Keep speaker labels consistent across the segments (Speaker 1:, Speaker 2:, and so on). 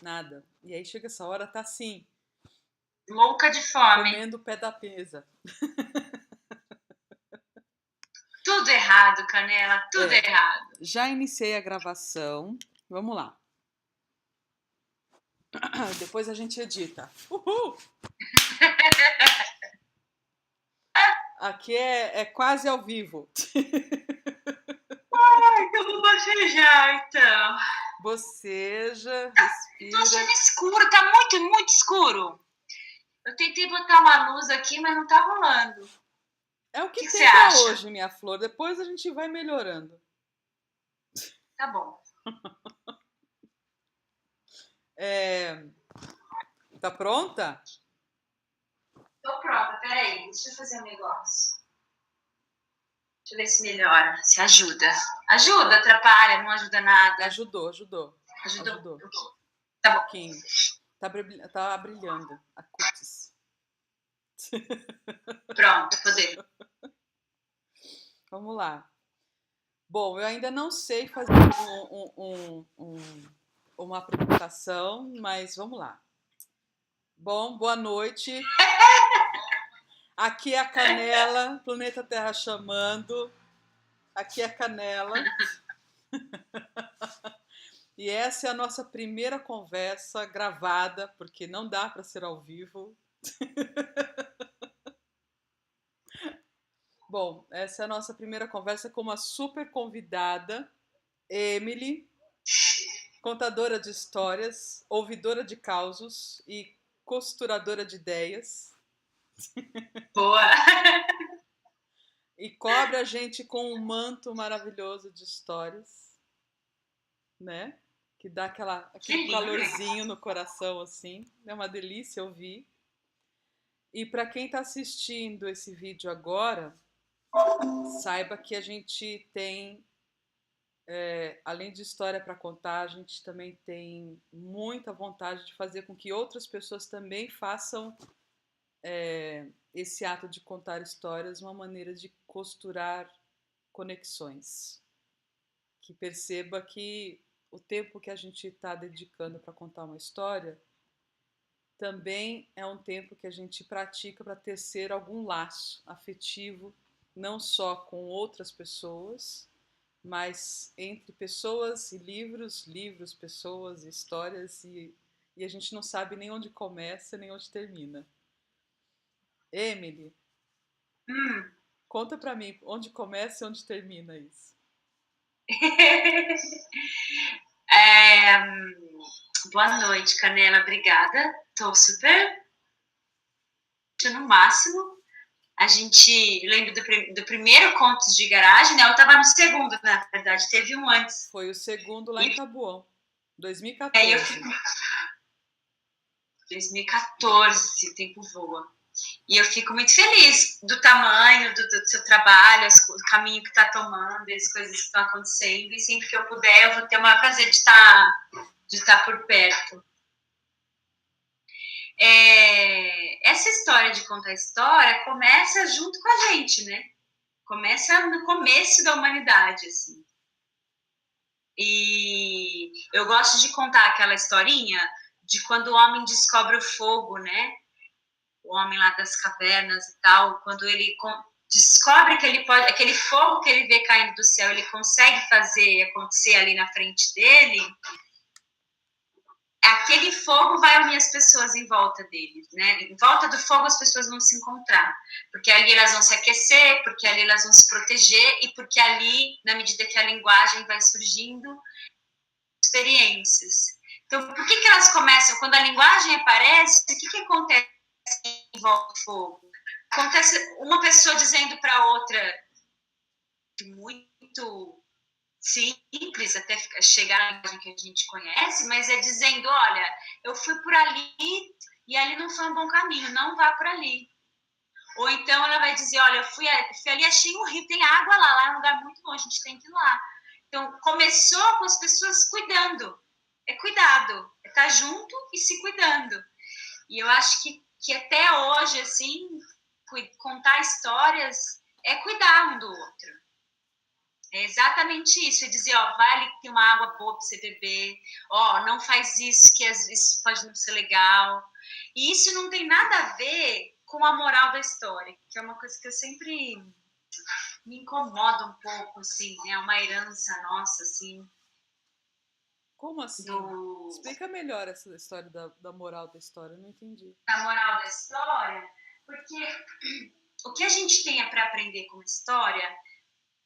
Speaker 1: Nada. E aí chega essa hora, tá assim,
Speaker 2: Louca de fome.
Speaker 1: comendo o pé da mesa.
Speaker 2: Tudo errado, Canela, tudo errado.
Speaker 1: Já iniciei a gravação. Vamos lá. Depois a gente edita. Uhul! Aqui é quase ao vivo.
Speaker 2: Ai, então vou bocejar, então.
Speaker 1: Boceja,
Speaker 2: Tô achando
Speaker 1: respira.
Speaker 2: escuro, tá muito, muito escuro. Eu tentei botar uma luz aqui, mas não tá rolando.
Speaker 1: É o
Speaker 2: O
Speaker 1: que
Speaker 2: que você
Speaker 1: tem pra
Speaker 2: acha?
Speaker 1: hoje, minha flor. Depois a gente vai melhorando.
Speaker 2: Tá bom.
Speaker 1: Tá pronta?
Speaker 2: Tô pronta, peraí, deixa eu fazer um negócio. Deixa eu ver se melhora, se ajuda. Ajuda, atrapalha, não ajuda nada.
Speaker 1: Ajudou.
Speaker 2: Ajudou. Tá bom.
Speaker 1: Pouquinho. Tá brilhando a cutis.
Speaker 2: Pronto, podemos.
Speaker 1: Vamos lá. Bom, eu ainda não sei fazer uma apresentação, mas vamos lá. Bom, boa noite. Aqui é a Canela, Planeta Terra chamando. Aqui é a Canela. E essa é a nossa primeira conversa gravada, porque não dá para ser ao vivo. Bom, essa é a nossa primeira conversa com uma super convidada, Emily, contadora de histórias, ouvidora de causos e costuradora de ideias.
Speaker 2: Boa.
Speaker 1: E cobre a gente com um manto maravilhoso de histórias, né? Que dá aquele calorzinho no coração, assim. É uma delícia ouvir. E para quem está assistindo esse vídeo agora, saiba que a gente tem, além de história para contar, a gente também tem muita vontade de fazer com que outras pessoas também façam esse ato de contar histórias uma maneira de costurar conexões. Que perceba que o tempo que a gente está dedicando para contar uma história também é um tempo que a gente pratica para tecer algum laço afetivo, não só com outras pessoas, mas entre pessoas e livros, livros, pessoas e histórias, e a gente não sabe nem onde começa nem onde termina. Emily, conta para mim onde começa e onde termina isso.
Speaker 2: Boa noite, Canela, obrigada. Tô super no máximo. A gente lembra do primeiro Contos de Garagem, né? Eu tava no segundo, na verdade, teve um antes.
Speaker 1: Foi o segundo lá em Taboão, 2014.
Speaker 2: Aí eu fico... 2014, o tempo voa. E eu fico muito feliz do tamanho do seu trabalho, o caminho que está tomando, as coisas que estão acontecendo. E sempre que eu puder, eu vou ter o maior prazer de estar por perto. Essa história de contar história começa junto com a gente, né? Começa no começo da humanidade, assim. E eu gosto de contar aquela historinha de quando o homem descobre o fogo, né? O homem lá das cavernas e tal, quando ele descobre que ele pode, aquele fogo que ele vê caindo do céu, ele consegue fazer acontecer ali na frente dele, aquele fogo vai unir as pessoas em volta dele, né? Em volta do fogo as pessoas vão se encontrar, porque ali elas vão se aquecer, porque ali elas vão se proteger e porque ali, na medida que a linguagem vai surgindo, experiências. Então, por que elas começam? Quando a linguagem aparece, o que acontece em volta do fogo? Acontece uma pessoa dizendo para outra, muito simples, até chegar na linguagem que a gente conhece, mas é dizendo, olha, eu fui por ali e ali não foi um bom caminho, não vá por ali. Ou então ela vai dizer, olha, eu fui ali, achei um rio, tem água lá é um lugar muito longe, a gente tem que ir lá. Então, começou com as pessoas cuidando. É cuidado, é estar junto e se cuidando. E eu acho que até hoje, assim, contar histórias é cuidar um do outro. É exatamente isso, é dizer, ó, vai ali que tem uma água boa para você beber, ó, não faz isso que às vezes pode não ser legal. E isso não tem nada a ver com a moral da história, que é uma coisa que eu sempre me incomoda um pouco, assim, né? Uma herança nossa, assim,
Speaker 1: Como assim?
Speaker 2: do,
Speaker 1: Explica melhor essa história da moral da história, eu não entendi.
Speaker 2: da moral da história, porque o que a gente tem para aprender com história,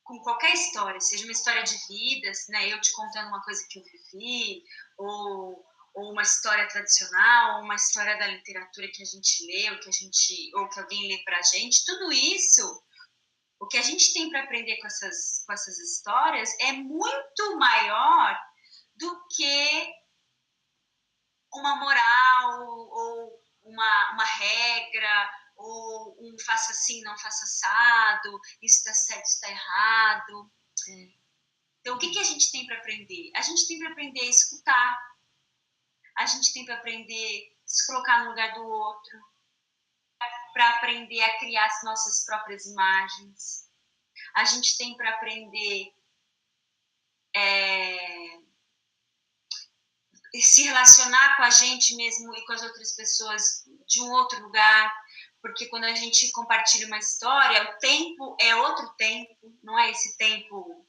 Speaker 2: com qualquer história, seja uma história de vidas, né? Eu te contando uma coisa que eu vivi, ou uma história tradicional, ou uma história da literatura que a gente lê, ou que alguém lê para a gente, tudo isso, o que a gente tem para aprender com essas histórias é muito maior do que uma moral ou uma regra ou um faça assim, não faça assado, isso está certo, isso está errado.
Speaker 1: Hum.
Speaker 2: Então, o que a gente tem para aprender? A gente tem para aprender a escutar, a gente tem para aprender a se colocar no lugar do outro, para aprender a criar as nossas próprias imagens. A gente tem para aprender se relacionar com a gente mesmo e com as outras pessoas de um outro lugar, porque quando a gente compartilha uma história, o tempo é outro tempo, não é esse tempo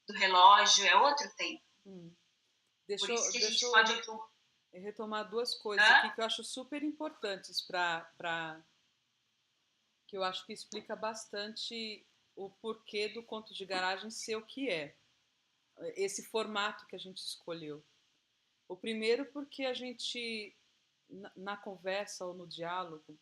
Speaker 2: do relógio, é outro tempo.
Speaker 1: Hum.
Speaker 2: Por
Speaker 1: Deixa,
Speaker 2: isso que a
Speaker 1: deixa
Speaker 2: gente
Speaker 1: eu
Speaker 2: pode...
Speaker 1: retomar duas coisas
Speaker 2: Hã?
Speaker 1: aqui que eu acho super importantes para que eu acho que explica bastante o porquê do conto de garagem ser o que é, esse formato que a gente escolheu. O primeiro porque a gente na conversa ou no diálogo,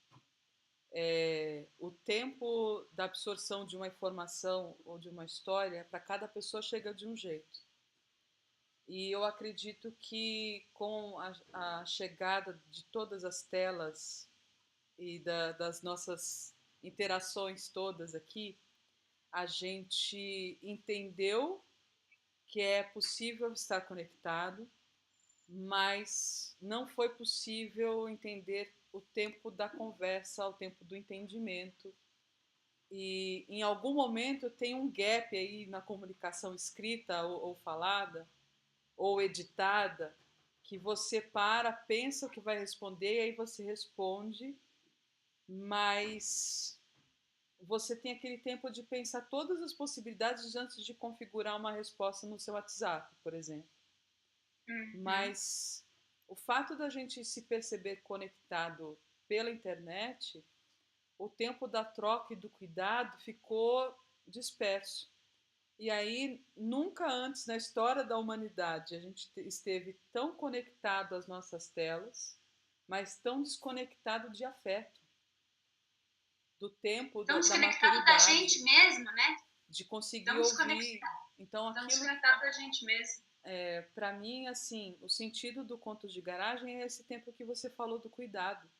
Speaker 1: o tempo da absorção de uma informação ou de uma história para cada pessoa chega de um jeito. E eu acredito que com a chegada de todas as telas e das nossas interações todas aqui, a gente entendeu que é possível estar conectado, mas não foi possível entender o tempo da conversa, o tempo do entendimento. E em algum momento tem um gap aí na comunicação escrita ou falada, ou editada, que você para, pensa o que vai responder, e aí você responde, mas você tem aquele tempo de pensar todas as possibilidades antes de configurar uma resposta no seu WhatsApp, por exemplo.
Speaker 2: Uhum.
Speaker 1: Mas o fato da gente se perceber conectado pela internet, o tempo da troca e do cuidado ficou disperso. E aí, nunca antes na história da humanidade a gente esteve tão conectado às nossas telas, mas tão desconectado de afeto, do tempo,
Speaker 2: Tão
Speaker 1: da
Speaker 2: desconectado da gente
Speaker 1: maturidade,
Speaker 2: mesmo, né?
Speaker 1: de conseguir
Speaker 2: Tão
Speaker 1: ouvir.
Speaker 2: desconectado,
Speaker 1: Então,
Speaker 2: tão
Speaker 1: aquilo,
Speaker 2: desconectado da gente mesmo.
Speaker 1: para mim, assim, o sentido do conto de garagem é esse tempo que você falou do cuidado,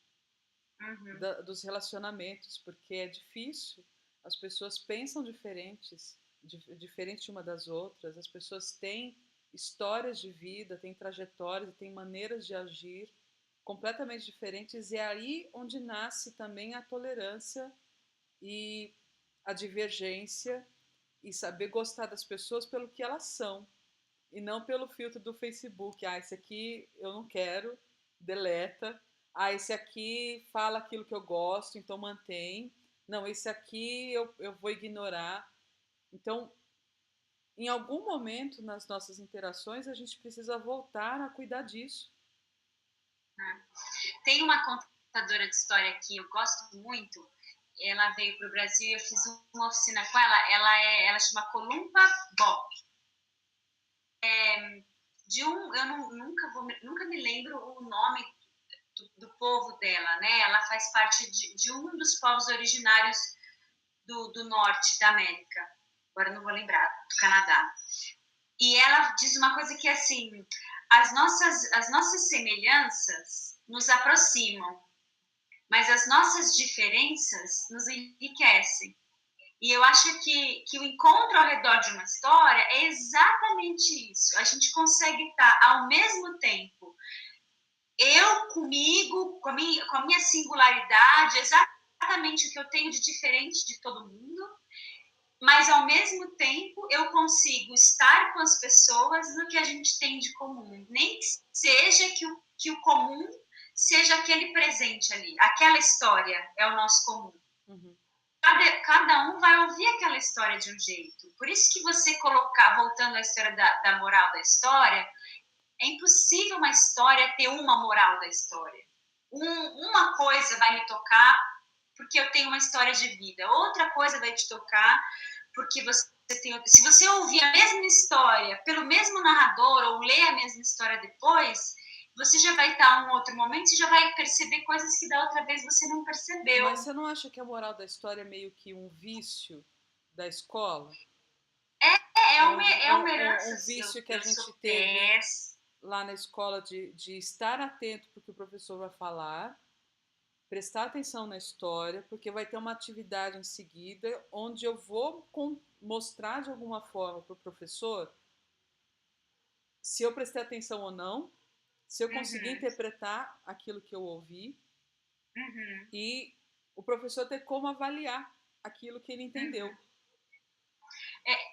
Speaker 2: Uhum.
Speaker 1: dos relacionamentos, porque é difícil, as pessoas pensam diferentes, diferente uma das outras, as pessoas têm histórias de vida, têm trajetórias, têm maneiras de agir completamente diferentes, e é aí onde nasce também a tolerância e a divergência e saber gostar das pessoas pelo que elas são e não pelo filtro do Facebook. Ah, esse aqui eu não quero, deleta. Ah, esse aqui fala aquilo que eu gosto, então mantém. Não, esse aqui eu vou ignorar. Então, em algum momento nas nossas interações, a gente precisa voltar a cuidar disso.
Speaker 2: Né? Tem uma contadora de história que eu gosto muito. Ela veio para o Brasil e eu fiz uma oficina com ela. Ela chama Columba Bob. Eu nunca me lembro o nome do povo dela, né? Ela faz parte de um dos povos originários do norte da América. Agora não vou lembrar, do Canadá. E ela diz uma coisa que assim, as nossas semelhanças nos aproximam, mas as nossas diferenças nos enriquecem. E eu acho que o encontro ao redor de uma história é exatamente isso. A gente consegue estar ao mesmo tempo eu comigo, com a minha singularidade, exatamente o que eu tenho de diferente de todo mundo, mas ao mesmo tempo eu consigo estar com as pessoas no que a gente tem de comum. Nem que seja que o comum seja aquele presente ali, aquela história é o nosso comum.
Speaker 1: Uhum.
Speaker 2: Cada um vai ouvir aquela história de um jeito. Por isso que você colocar, voltando à história da moral da história, é impossível uma história ter uma moral da história. Uma coisa vai me tocar porque eu tenho uma história de vida, outra coisa vai te tocar porque você tem. Se você ouvir a mesma história pelo mesmo narrador ou ler a mesma história depois, você já vai estar em um outro momento e já vai perceber coisas que da outra vez você não
Speaker 1: Mas
Speaker 2: percebeu.
Speaker 1: você não acha que a moral da história é meio que um vício da escola?
Speaker 2: É uma herança.
Speaker 1: Um vício que a
Speaker 2: Eu sou
Speaker 1: gente teve
Speaker 2: péssima.
Speaker 1: lá na escola de estar atento para o que o professor vai falar, prestar atenção na história, porque vai ter uma atividade em seguida onde eu vou mostrar de alguma forma para o professor se eu prestei atenção ou não, se eu consegui
Speaker 2: Uhum,
Speaker 1: interpretar aquilo que eu ouvi
Speaker 2: uhum,
Speaker 1: e o professor ter como avaliar aquilo que ele entendeu.
Speaker 2: uhum.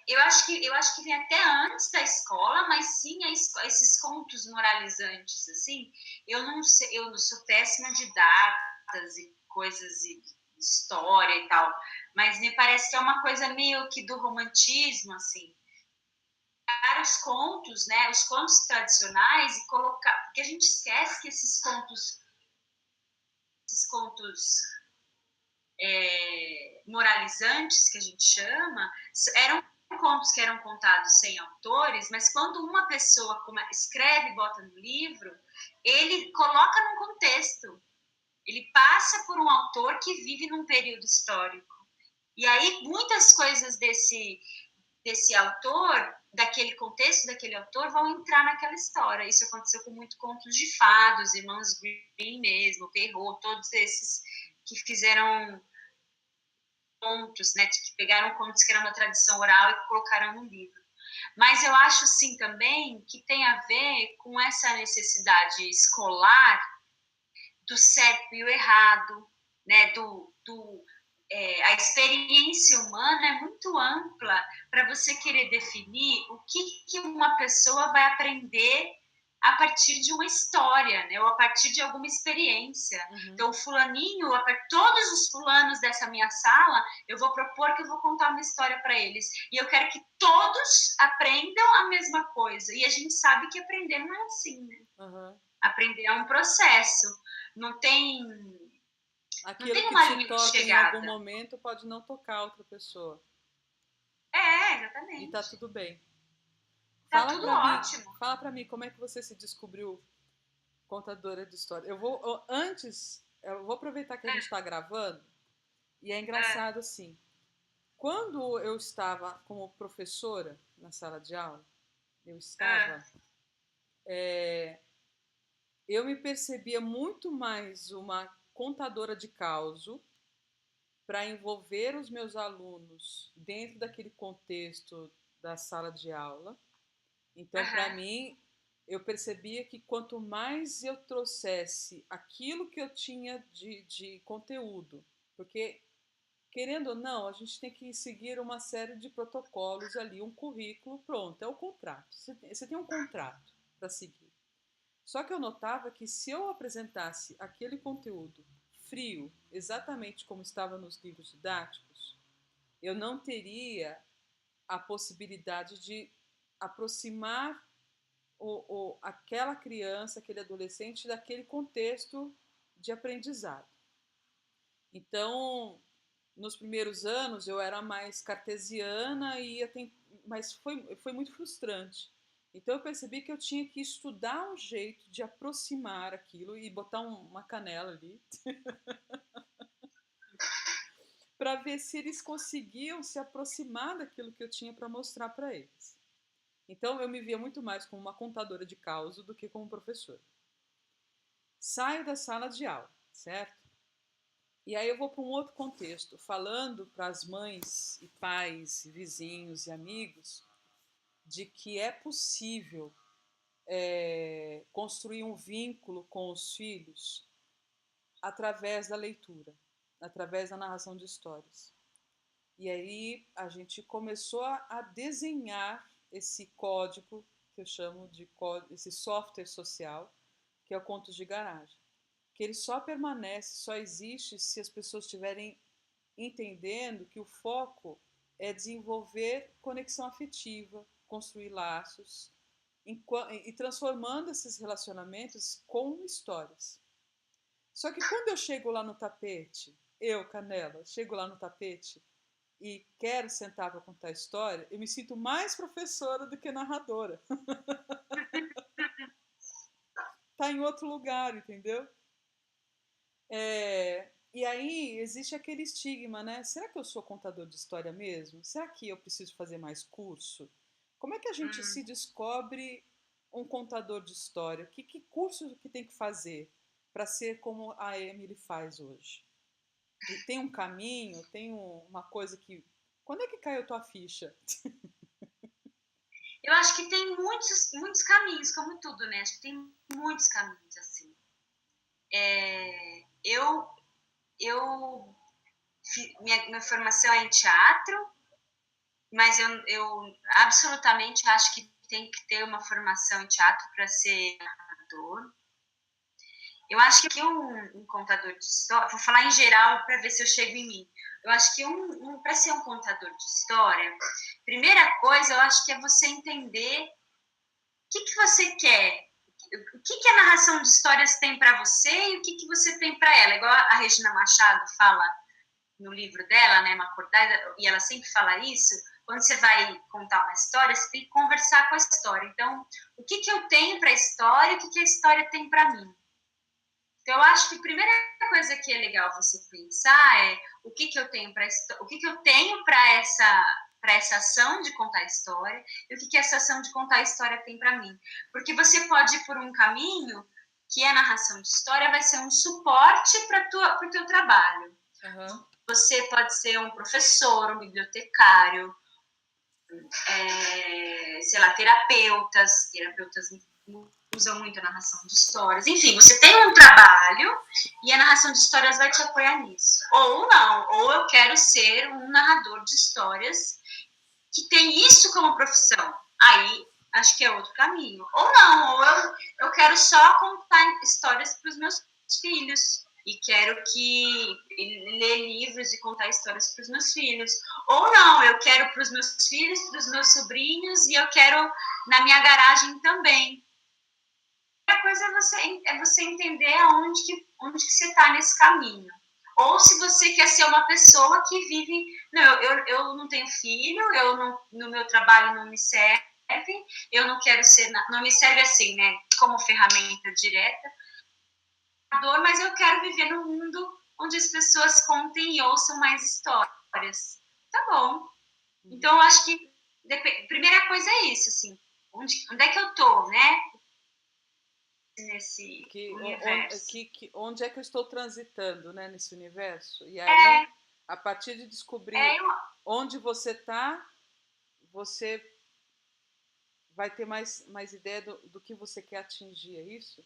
Speaker 2: Eu acho que vem até antes da escola, mas sim esses contos moralizantes, assim. Eu não sei, eu não sou péssima de datas e coisas e história e tal, mas me parece que é uma coisa meio que do romantismo, assim. Pegar os contos, né, os contos tradicionais e colocar, porque a gente esquece que esses contos moralizantes que a gente chama, eram contos que eram contados sem autores, mas quando uma pessoa escreve e bota no livro, ele coloca num contexto, ele passa por um autor que vive num período histórico. E aí muitas coisas desse autor, daquele contexto daquele autor, vão entrar naquela história. Isso aconteceu com muito contos de fados, Irmãos Grimm mesmo, Perrault, todos esses que fizeram contos, né, que pegaram contos que eram da tradição oral e colocaram no livro. Mas eu acho, sim, também que tem a ver com essa necessidade escolar do certo e o errado, né, a experiência humana é muito ampla para você querer definir o que uma pessoa vai aprender a partir de uma história, né? Ou a partir de alguma experiência.
Speaker 1: Uhum.
Speaker 2: Então, fulaninho, todos os fulanos dessa minha sala, eu vou propor que eu vou contar uma história para eles. E eu quero que todos aprendam a mesma coisa. E a gente sabe que aprender não é assim, né?
Speaker 1: Uhum.
Speaker 2: Aprender é um processo. Não tem, não
Speaker 1: Aquilo
Speaker 2: tem
Speaker 1: que
Speaker 2: uma
Speaker 1: te
Speaker 2: linha de
Speaker 1: toca em algum
Speaker 2: chegada.
Speaker 1: momento pode não tocar outra pessoa. E tá
Speaker 2: Exatamente.
Speaker 1: tudo bem.
Speaker 2: Tá tudo ótimo.
Speaker 1: Fala para mim como é que você se descobriu contadora de história. Eu vou aproveitar que a gente está gravando e é
Speaker 2: É,
Speaker 1: engraçado assim. Quando eu estava como professora na sala de aula, eu
Speaker 2: é,
Speaker 1: estava, eu me percebia muito mais uma contadora de causo para envolver os meus alunos dentro daquele contexto da sala de aula. Então, para
Speaker 2: aham,
Speaker 1: mim, eu percebia que quanto mais eu trouxesse aquilo que eu tinha de conteúdo, porque, querendo ou não, a gente tem que seguir uma série de protocolos ali, um currículo, pronto, é o contrato. Você tem um contrato para seguir. Só que eu notava que se eu apresentasse aquele conteúdo frio, exatamente como estava nos livros didáticos, eu não teria a possibilidade de aproximar aquela criança, aquele adolescente daquele contexto de aprendizado. Então, nos primeiros anos eu era mais cartesiana mas foi muito frustrante. Então eu percebi que eu tinha que estudar um jeito de aproximar aquilo e botar uma canela ali para ver se eles conseguiam se aproximar daquilo que eu tinha para mostrar para eles. Então eu me via muito mais como uma contadora de causa do que como professora. Saio da sala de aula, certo? E aí eu vou para um outro contexto, falando para as mães e pais, vizinhos e amigos de que é possível construir um vínculo com os filhos através da leitura, através da narração de histórias. E aí a gente começou a desenhar esse código, que eu chamo de código, esse software social, que é o Contos de Garagem. Que ele só permanece, só existe se as pessoas estiverem entendendo que o foco é desenvolver conexão afetiva, construir laços e transformando esses relacionamentos com histórias. Só que quando eu chego lá no tapete, eu, Canela, chego lá no tapete e quero sentar para contar a história, eu me sinto mais professora do que narradora. Tá em outro lugar, entendeu? E aí existe aquele estigma, né? Será que eu sou contador de história mesmo? Será que eu preciso fazer mais curso? Como é que a gente se descobre um contador de história? Que curso que tem que fazer para ser como a Emily faz hoje? E tem um caminho, tem uma coisa que... Quando é que caiu a tua ficha?
Speaker 2: Eu acho que tem muitos caminhos, como tudo, né? Acho que tem muitos caminhos, assim. Eu minha formação é em teatro, mas eu absolutamente acho que tem que ter uma formação em teatro para ser narrador. Eu acho que um contador de história, vou falar em geral para ver se eu chego em mim. Eu acho que para ser um contador de história, primeira coisa, eu acho que é você entender o que você quer, o que a narração de histórias tem para você e o que você tem para ela. Igual a Regina Machado fala no livro dela, né, Macordada, e ela sempre fala isso, quando você vai contar uma história, você tem que conversar com a história. Então, o que eu tenho para a história e o que a história tem para mim? Então, eu acho que a primeira coisa que é legal você pensar é o que eu tenho para essa ação de contar a história e o que essa ação de contar a história tem para mim. Porque você pode ir por um caminho que a narração de história vai ser um suporte para o teu trabalho.
Speaker 1: Uhum.
Speaker 2: Você pode ser um professor, um bibliotecário, sei lá, terapeutas usam muito a narração de histórias. Enfim, você tem um trabalho e a narração de histórias vai te apoiar nisso. Ou não, ou eu quero ser um narrador de histórias que tem isso como profissão. Aí, acho que é outro caminho. Ou não, ou eu quero só contar histórias para os meus filhos e quero ler livros e contar histórias para os meus filhos. Ou não, eu quero para os meus filhos, para os meus sobrinhos e eu quero na minha garagem também. A coisa é você entender onde que você está nesse caminho. Ou se você quer ser uma pessoa que vive... Não, eu não tenho filho, no meu trabalho não me serve, eu não quero ser... Não me serve assim, né? Como ferramenta direta, mas eu quero viver num mundo onde as pessoas contem e ouçam mais histórias. Tá bom. Então, eu acho que a primeira coisa é isso, assim. Onde é que eu tô, né? Nesse universo.
Speaker 1: Onde é que eu estou transitando, né, nesse universo? E aí, a partir de descobrir onde você está, você vai ter mais ideia do que você quer atingir, é isso?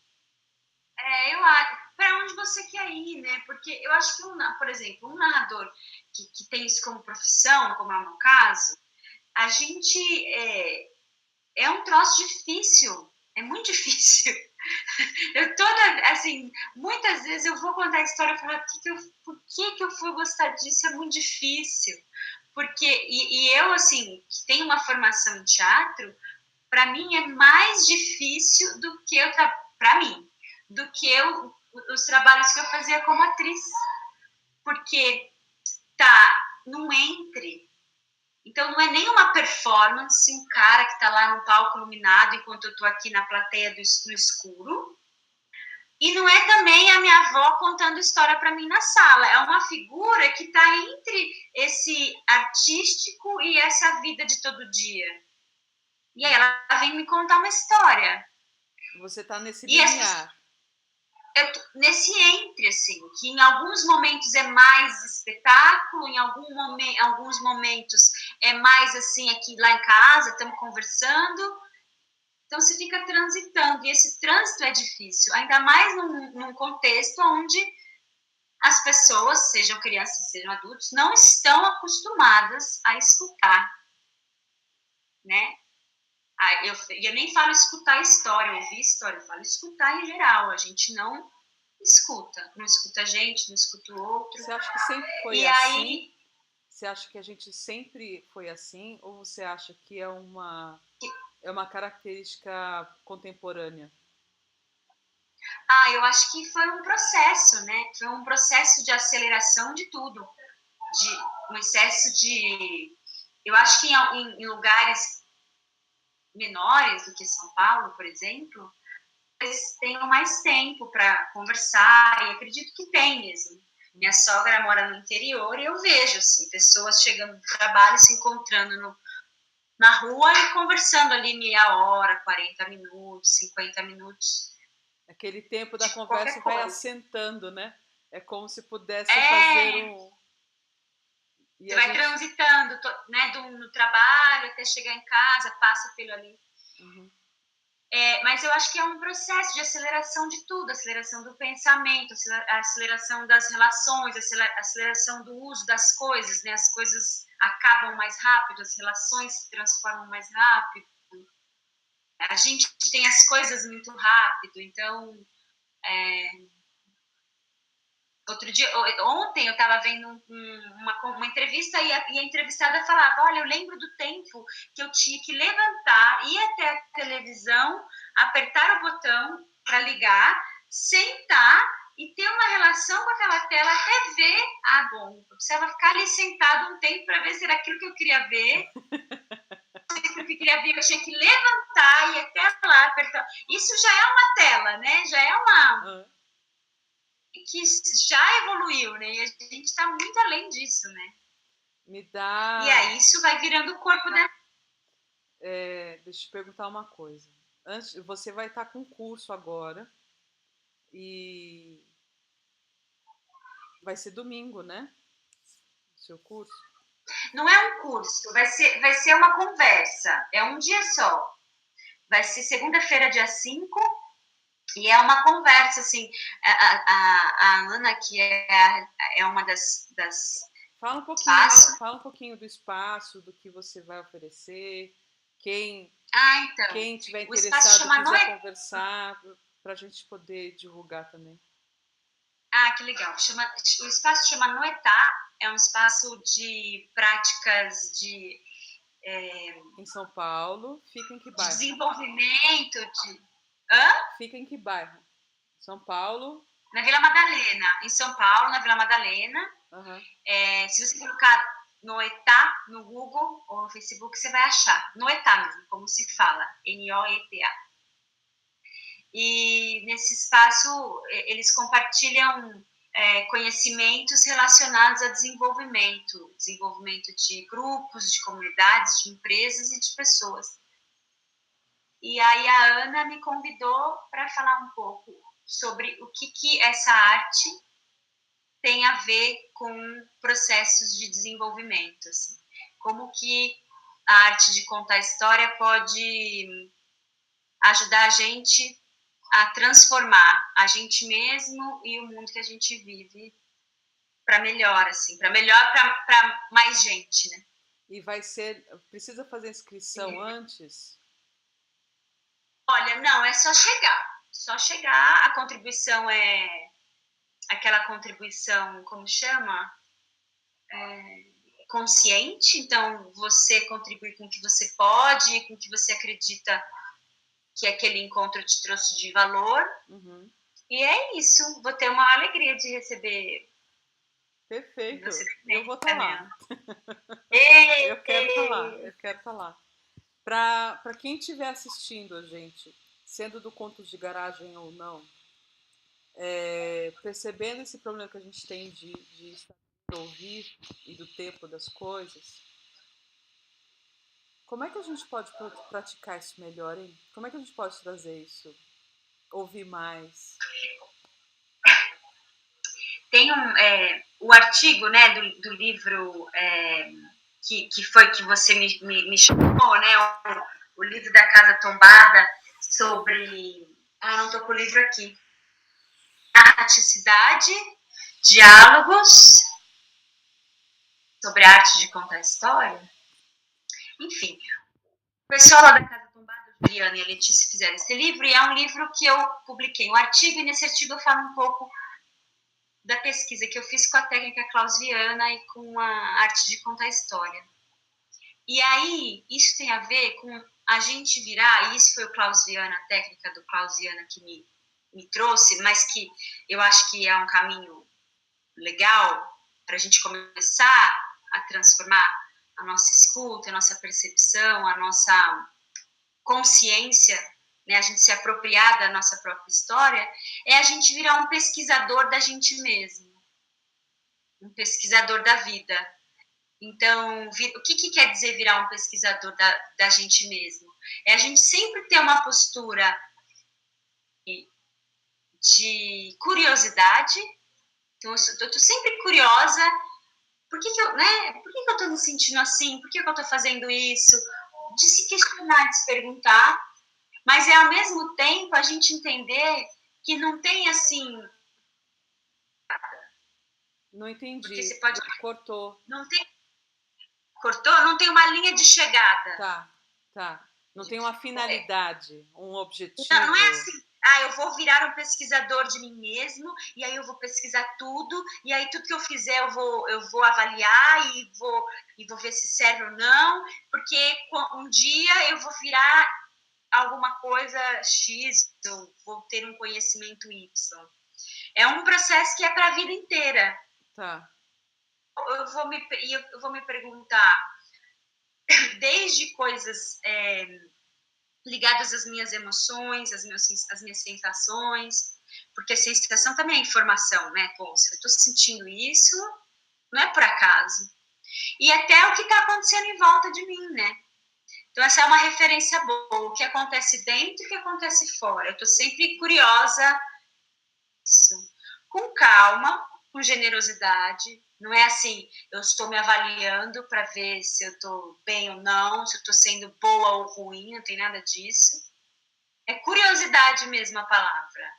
Speaker 2: Eu acho. Para onde você quer ir, né? Porque eu acho que, por exemplo, um narrador que tem isso como profissão, como é o meu caso, a gente é um troço difícil. É muito difícil. Assim, muitas vezes eu vou contar a história e falar por que eu fui gostar disso? É muito difícil. Porque, eu, assim, que tenho uma formação em teatro, para mim é mais difícil do que para mim, do que os trabalhos que eu fazia como atriz. Porque tá num entre. Então, não é nem uma performance, um cara que está lá no palco iluminado enquanto eu estou aqui na plateia no escuro. E não é também a minha avó contando história para mim na sala. É uma figura que está entre esse artístico e essa vida de todo dia. E aí ela vem me contar uma história.
Speaker 1: Você está nesse limiar.
Speaker 2: Nesse entre, assim, que em alguns momentos é mais espetáculo, em alguns momentos é mais assim, aqui lá em casa, estamos conversando. Então, se fica transitando, e esse trânsito é difícil, ainda mais num contexto onde as pessoas, sejam crianças, sejam adultos, não estão acostumadas a escutar, né? Eu nem falo escutar história, ouvir história, eu falo escutar em geral. A gente não escuta a gente, não escuta o outro.
Speaker 1: Você acha que sempre foi
Speaker 2: E
Speaker 1: assim?
Speaker 2: aí,
Speaker 1: Você acha que a gente sempre foi assim? Ou você acha que é uma característica contemporânea?
Speaker 2: eu acho que foi um processo, né? Foi um processo de aceleração de tudo, de um excesso de. Eu acho que em lugares menores do que São Paulo, por exemplo, eles tenham mais tempo para conversar, e acredito que tem mesmo. Minha sogra mora no interior e eu vejo assim, pessoas chegando do trabalho, se encontrando na rua e conversando ali meia hora, 40 minutos, 50 minutos.
Speaker 1: Aquele tempo da
Speaker 2: De qualquer
Speaker 1: conversa vai
Speaker 2: coisa.
Speaker 1: assentando, né? É como se pudesse fazer
Speaker 2: É,
Speaker 1: um. E
Speaker 2: você
Speaker 1: a
Speaker 2: vai
Speaker 1: gente.
Speaker 2: transitando, né, no trabalho até chegar em casa, passa pelo ali.
Speaker 1: Uhum.
Speaker 2: Mas eu acho que é um processo de aceleração de tudo, aceleração do pensamento, aceleração das relações, aceleração do uso das coisas, né? As coisas acabam mais rápido, as relações se transformam mais rápido. A gente tem as coisas muito rápido, então ontem eu estava vendo uma entrevista e a entrevistada falava, olha, eu lembro do tempo que eu tinha que levantar, ir até a televisão, apertar o botão para ligar, sentar e ter uma relação com aquela tela até ver, bom, eu precisava ficar ali sentado um tempo para ver se era aquilo que eu queria ver, eu tinha que levantar e até lá apertar. Isso já é uma tela, né? Já é uma... que já evoluiu, né? E a gente está muito além disso, né?
Speaker 1: Me
Speaker 2: E
Speaker 1: dá.
Speaker 2: aí isso vai virando o corpo da...
Speaker 1: Deixa eu te perguntar uma coisa. Antes, você vai estar com curso agora e vai ser domingo, né? O seu curso.
Speaker 2: Não é um curso, vai ser uma conversa. É um dia só. Vai ser segunda-feira, dia 5, e é uma conversa, assim. A Ana, que é uma das espaço.
Speaker 1: Fala um pouquinho do espaço, do que você vai oferecer, quem
Speaker 2: Então,
Speaker 1: quem tiver
Speaker 2: o espaço
Speaker 1: interessado
Speaker 2: chama
Speaker 1: quiser
Speaker 2: Noetá.
Speaker 1: conversar, para a gente poder divulgar também.
Speaker 2: Que legal. O espaço chama Noetá, é um espaço de práticas
Speaker 1: Em São Paulo, fica em que
Speaker 2: de
Speaker 1: bairro?
Speaker 2: desenvolvimento, Hã?
Speaker 1: Fica em que bairro? São Paulo?
Speaker 2: Na Vila Madalena, em São Paulo, na Vila Madalena.
Speaker 1: Uhum.
Speaker 2: Se você colocar Noetá no Google ou no Facebook, você vai achar. Noetá mesmo, como se fala. Noeta. E nesse espaço, eles compartilham conhecimentos relacionados a desenvolvimento de grupos, de comunidades, de empresas e de pessoas. E aí a Ana me convidou para falar um pouco sobre o que essa arte tem a ver com processos de desenvolvimento, assim. Como que a arte de contar história pode ajudar a gente a transformar a gente mesmo e o mundo que a gente vive para melhor, assim, para mais gente, né?
Speaker 1: E precisa fazer inscrição antes?
Speaker 2: Olha, não, é só chegar, a contribuição é aquela contribuição, como chama? Consciente, então você contribui com o que você pode, com o que você acredita que aquele encontro te trouxe de valor.
Speaker 1: Uhum.
Speaker 2: E é isso, vou ter uma alegria de receber.
Speaker 1: Perfeito.
Speaker 2: Você
Speaker 1: Eu vou estar lá. Eu quero estar lá. Eu quero estar lá. Para quem estiver assistindo a gente, sendo do Contos de Garagem ou não, percebendo esse problema que a gente tem de ouvir e do tempo das coisas, como é que a gente pode praticar isso melhor, hein? Como é que a gente pode trazer isso? Ouvir mais?
Speaker 2: Tem o artigo, né, do livro que foi que você me chamou, né, o livro da Casa Tombada, sobre... não estou com o livro aqui. A Articidade diálogos sobre a arte de contar história. Enfim, o pessoal lá da Casa Tombada, a Juliana e a Letícia fizeram esse livro, e é um livro que eu publiquei um artigo, e nesse artigo eu falo um pouco da pesquisa que eu fiz com a técnica clausiana e com a arte de contar história. E aí, isso tem a ver com a gente virar, e isso foi o Clausiana, a técnica do Clausiana que me trouxe, mas que eu acho que é um caminho legal para a gente começar a transformar a nossa escuta, a nossa percepção, a nossa consciência, né, a gente se apropriar da nossa própria história, é a gente virar um pesquisador da gente mesmo, um pesquisador da vida. Então, o que quer dizer virar um pesquisador da gente mesmo? É a gente sempre ter uma postura de curiosidade. Então, eu estou sempre curiosa. Por que eu estou me sentindo assim? Por que eu estou fazendo isso? De se questionar, de se perguntar. Mas é, ao mesmo tempo, a gente entender que não tem, assim...
Speaker 1: Não entendi.
Speaker 2: Porque você pode...
Speaker 1: Cortou.
Speaker 2: Não tem... Cortou? Não tem uma linha de chegada.
Speaker 1: Tá. Não tem uma finalidade, um objetivo.
Speaker 2: Não é assim, eu vou virar um pesquisador de mim mesmo, e aí eu vou pesquisar tudo, e aí tudo que eu fizer eu vou avaliar e vou ver se serve ou não, porque um dia eu vou virar alguma coisa X, ou vou ter um conhecimento Y. É um processo que é para a vida inteira.
Speaker 1: Tá.
Speaker 2: Eu vou me perguntar, desde coisas ligadas às minhas emoções, às minhas sensações, porque a sensação também é informação, né? Pô, se eu estou sentindo isso, não é por acaso. E até o que está acontecendo em volta de mim, né? Então, essa é uma referência boa. O que acontece dentro e o que acontece fora. Eu estou sempre curiosa. Isso. Com calma, com generosidade. Não é assim, eu estou me avaliando para ver se eu estou bem ou não, se eu estou sendo boa ou ruim, não tem nada disso. É curiosidade mesmo a palavra.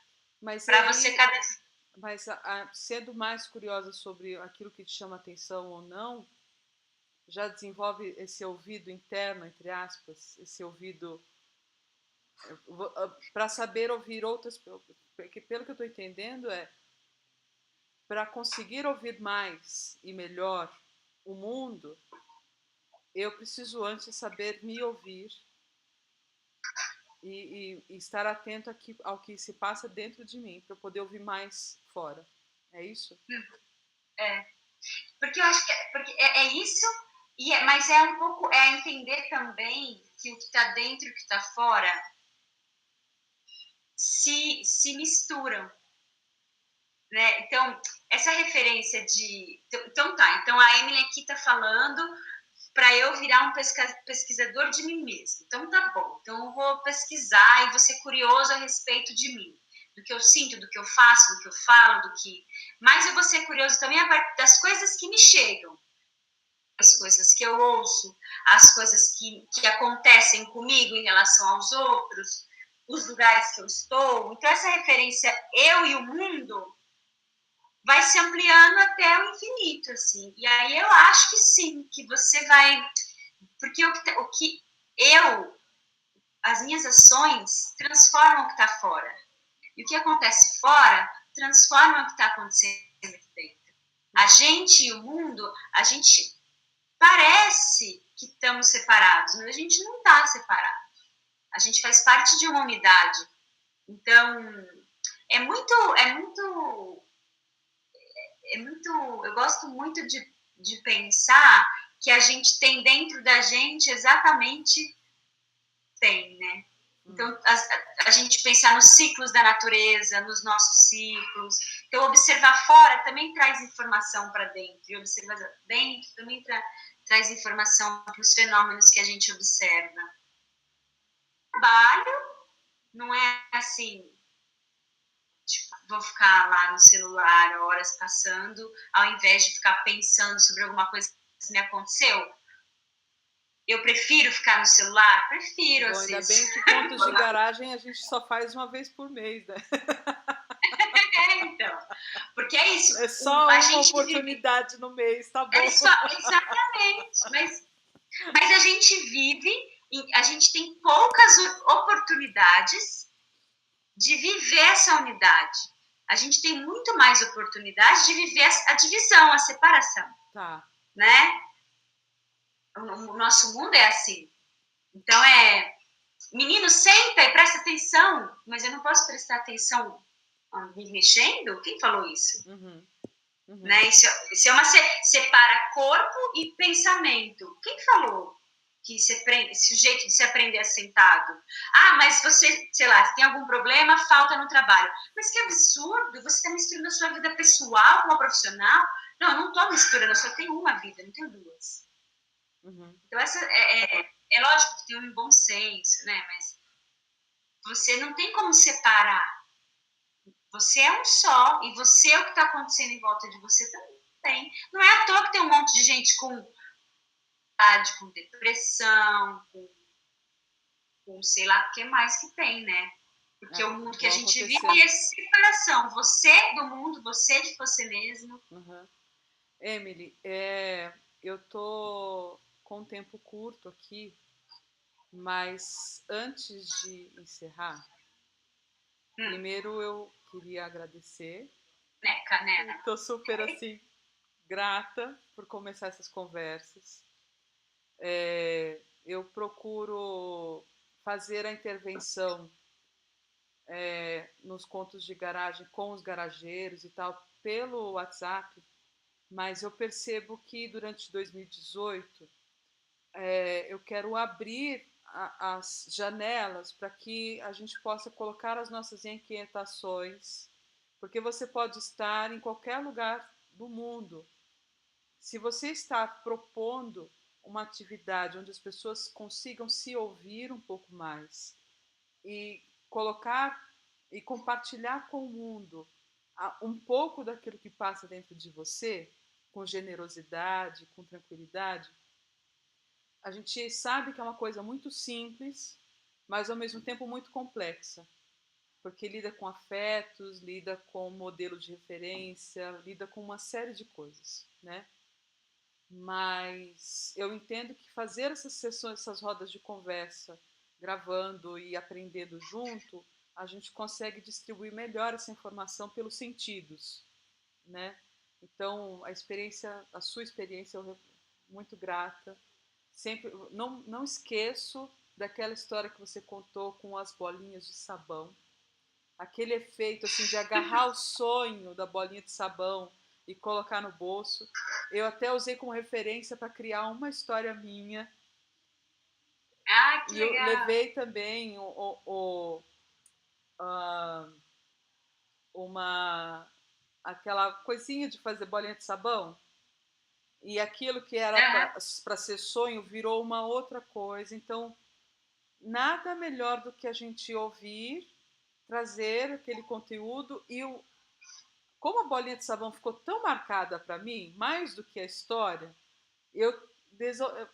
Speaker 2: Para você cada...
Speaker 1: Mas sendo mais curiosa sobre aquilo que te chama atenção ou não, já desenvolve esse ouvido interno, entre aspas, esse ouvido para saber ouvir outras, porque pelo que eu estou entendendo para conseguir ouvir mais e melhor o mundo, eu preciso antes saber me ouvir e estar atento ao que se passa dentro de mim para eu poder ouvir mais fora. É isso?
Speaker 2: É. Porque eu acho que é isso, mas é um pouco entender também que o que está dentro e o que está fora se misturam. Né? Então, essa referência de... Então a Emily aqui está falando para eu virar um pesquisador de mim mesmo. Então tá bom, então eu vou pesquisar e vou ser curioso a respeito de mim, do que eu sinto, do que eu faço, do que eu falo, mas eu vou ser curioso também a partir das coisas que me chegam, as coisas que eu ouço, as coisas que acontecem comigo em relação aos outros, os lugares que eu estou. Então essa referência eu e o mundo vai se ampliando até o infinito, assim. E aí eu acho que sim, que você vai... Porque as minhas ações transformam o que está fora. E o que acontece fora transforma o que está acontecendo aqui dentro. A gente e o mundo, a gente parece que estamos separados, mas a gente não está separado. A gente faz parte de uma unidade. Então, é muito, eu gosto muito de pensar que a gente tem dentro da gente exatamente né? Então, a gente pensar nos ciclos da natureza, nos nossos ciclos. Então, observar fora também traz informação para dentro. E observar dentro também traz informação para os fenômenos que a gente observa. Trabalho não é assim... Tipo, vou ficar lá no celular horas passando, ao invés de ficar pensando sobre alguma coisa que me aconteceu. Eu prefiro ficar no celular? Prefiro,
Speaker 1: bom,
Speaker 2: às
Speaker 1: ainda
Speaker 2: vezes.
Speaker 1: bem que contos de garagem a gente só faz uma vez por mês, né?
Speaker 2: Então. Porque é isso,
Speaker 1: É só
Speaker 2: a
Speaker 1: uma
Speaker 2: gente
Speaker 1: oportunidade no mês, tá bom?
Speaker 2: Exatamente, mas a gente vive, a gente tem poucas oportunidades de viver essa unidade. A gente tem muito mais oportunidade de viver a divisão, a separação.
Speaker 1: Tá.
Speaker 2: Né? O nosso mundo é assim. Então menino, senta e presta atenção. Mas eu não posso prestar atenção me mexendo? Quem falou isso?
Speaker 1: Uhum. Uhum.
Speaker 2: Né? Isso é uma separa corpo e pensamento. Quem falou que esse jeito de se aprender sentado? Ah, mas você, sei lá, tem algum problema, falta no trabalho. Mas que absurdo! Você está misturando a sua vida pessoal com a profissional? Não, eu não estou misturando, eu só tenho uma vida, não tenho duas.
Speaker 1: Uhum.
Speaker 2: Então, essa é lógico que tem um bom senso, né? Mas você não tem como separar. Você é um só, e você é o que está acontecendo em volta de você também. Não é à toa que tem um monte de gente com depressão, com sei lá o que mais que tem, né? Porque o mundo que a gente vive é separação. Você do mundo, você de você mesmo.
Speaker 1: Uhum. Emily, eu tô com um tempo curto aqui, mas antes de encerrar, primeiro eu queria agradecer.
Speaker 2: Né?
Speaker 1: Estou super assim grata por começar essas conversas. Eu procuro fazer a intervenção nos contos de garagem com os garageiros e tal pelo WhatsApp, mas eu percebo que durante 2018 eu quero abrir as janelas para que a gente possa colocar as nossas inquietações, porque você pode estar em qualquer lugar do mundo. Se você está propondo uma atividade onde as pessoas consigam se ouvir um pouco mais e colocar e compartilhar com o mundo um pouco daquilo que passa dentro de você, com generosidade, com tranquilidade, a gente sabe que é uma coisa muito simples, mas ao mesmo tempo muito complexa, porque lida com afetos, lida com modelo de referência, lida com uma série de coisas, né? Mas eu entendo que fazer essas sessões, essas rodas de conversa, gravando e aprendendo junto, a gente consegue distribuir melhor essa informação pelos sentidos, né? Então, a sua experiência, eu muito grata. Sempre, não esqueço daquela história que você contou com as bolinhas de sabão. Aquele efeito assim de agarrar o sonho da bolinha de sabão e colocar no bolso. Eu até usei como referência para criar uma história minha.
Speaker 2: Que
Speaker 1: e eu
Speaker 2: legal.
Speaker 1: levei também aquela coisinha de fazer bolinha de sabão. E aquilo que era para ser sonho virou uma outra coisa. Então, nada melhor do que a gente ouvir, trazer aquele conteúdo e como a bolinha de sabão ficou tão marcada para mim, mais do que a história,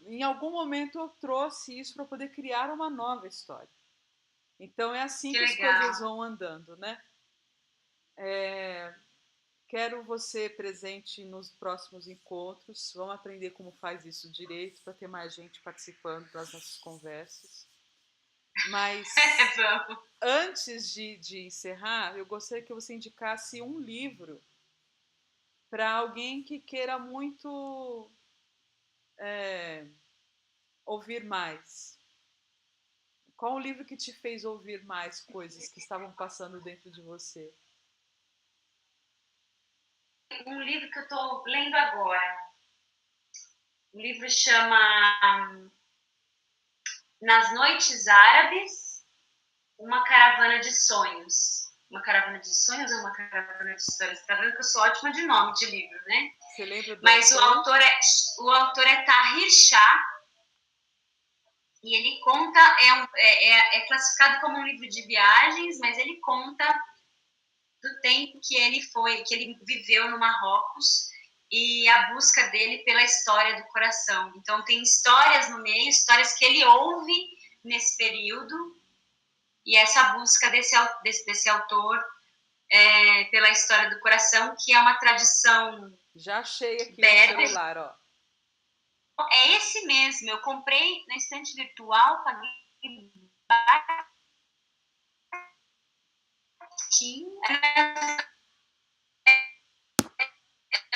Speaker 1: em algum momento eu trouxe isso para poder criar uma nova história. Então é assim que as coisas vão andando, né? Quero você presente nos próximos encontros. Vamos aprender como faz isso direito para ter mais gente participando das nossas conversas. Mas antes de encerrar, eu gostaria que você indicasse um livro para alguém que queira muito ouvir mais. Qual o livro que te fez ouvir mais coisas que estavam passando dentro de você?
Speaker 2: Um livro que eu estou lendo agora. O livro chama Nas Noites Árabes, uma caravana de sonhos. Uma caravana de sonhos ou uma caravana de histórias? Você tá vendo que eu sou ótima de nome de livro, né?
Speaker 1: Você lembra do
Speaker 2: Mas
Speaker 1: autor?
Speaker 2: o autor é Tahir Shah, e ele conta, é classificado como um livro de viagens, mas ele conta do tempo que ele viveu no Marrocos e a busca dele pela história do coração. Então tem histórias no meio, histórias que ele ouve nesse período, e essa busca desse autor pela história do coração, que é uma tradição.
Speaker 1: Já achei aqui
Speaker 2: berber.
Speaker 1: no celular, ó.
Speaker 2: É esse mesmo, eu comprei na estante virtual, paguei baratinho.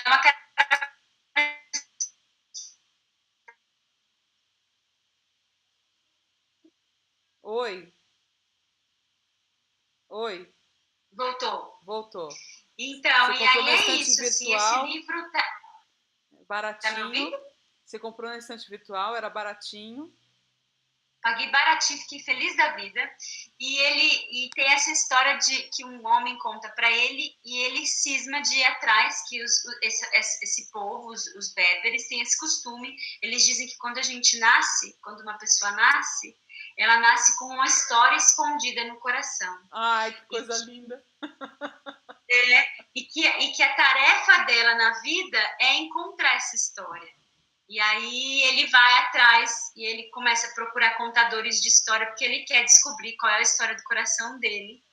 Speaker 2: É uma.
Speaker 1: Oi. Oi.
Speaker 2: Voltou.
Speaker 1: Voltou.
Speaker 2: Então,
Speaker 1: Você
Speaker 2: e
Speaker 1: comprou
Speaker 2: aí
Speaker 1: na
Speaker 2: é
Speaker 1: estante
Speaker 2: isso, assim, esse
Speaker 1: virtual,
Speaker 2: livro tá me
Speaker 1: baratinho.
Speaker 2: ouvindo?
Speaker 1: Você comprou na estante virtual, era baratinho.
Speaker 2: Paguei baratinho, fiquei feliz da vida. E tem essa história de que um homem conta para ele e ele cisma de ir atrás, que esse povo, os berberes, têm esse costume. Eles dizem que quando a gente nasce, quando uma pessoa nasce, ela nasce com uma história escondida no coração.
Speaker 1: Ai, que coisa linda.
Speaker 2: E que a tarefa dela na vida é encontrar essa história. E aí ele vai atrás e ele começa a procurar contadores de história, porque ele quer descobrir qual é a história do coração dele.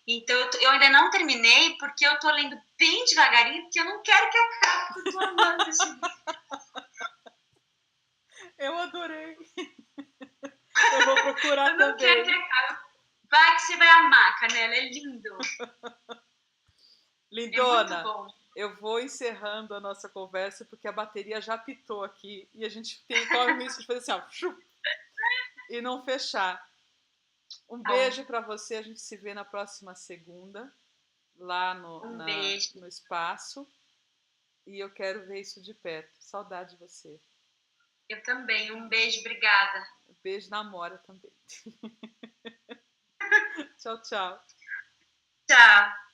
Speaker 2: Então eu ainda não terminei, porque eu tô lendo bem devagarinho, porque eu não quero que acabe, eu tô amando esse livro.
Speaker 1: Eu adorei. Eu vou procurar
Speaker 2: Eu não quero que
Speaker 1: também.
Speaker 2: acabe. Vai que você vai amar, Canela, é lindo. É muito
Speaker 1: Lindona,
Speaker 2: bom.
Speaker 1: eu vou encerrando a nossa conversa porque a bateria já pitou aqui e a gente corre o risco de fazer assim, ó, e não fechar. Um
Speaker 2: Bom,
Speaker 1: beijo para você, a gente se vê na próxima segunda, lá
Speaker 2: um beijo.
Speaker 1: no espaço. E eu quero ver isso de perto. Saudade de você.
Speaker 2: Eu também, um beijo, obrigada.
Speaker 1: Beijo na Mora também. Tchau, tchau.
Speaker 2: Tchau.